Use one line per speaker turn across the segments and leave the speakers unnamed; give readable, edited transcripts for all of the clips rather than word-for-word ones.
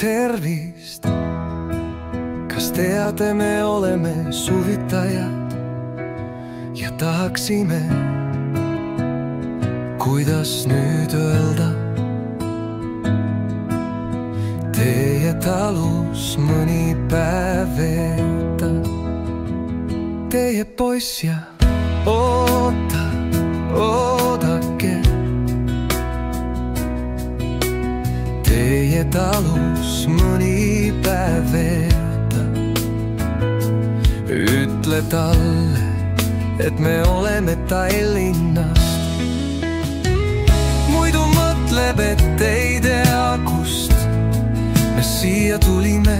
tervist. Kas teate, me oleme suvitajad ja tahaksime, kuidas nüüd öelda, teie talus mõni päev veeta. Teie poiss ja oota, oodake, teie talus mõni päev veeta. Ütle talle, et me oleme Tallinnast. Muidu mõtleb, et ei tea, kust me siia tulime.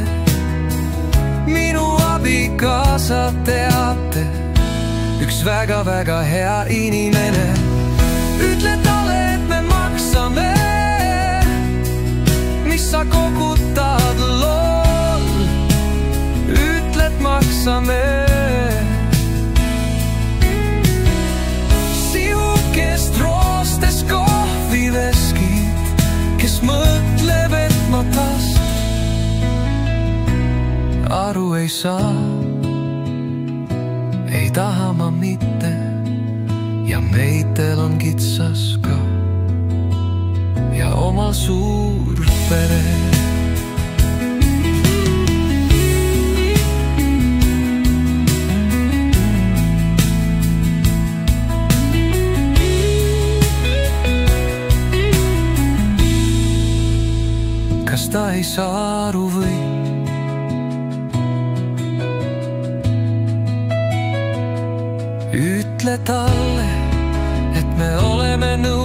Minu abikaasa teate, üks väga-väga hea inimene. Ütle talle, et me maksame, mis sa kogutad, lol. Ütle, et maksame sihukest roostes kohviveskit, kes mõtleb, et ma tast aru ei saa. Ei taha ma mitte ja meitel on kitsas ka ja omal suur pere. Kas ta ei saa aru või? Ütle talle, et me oleme nõus.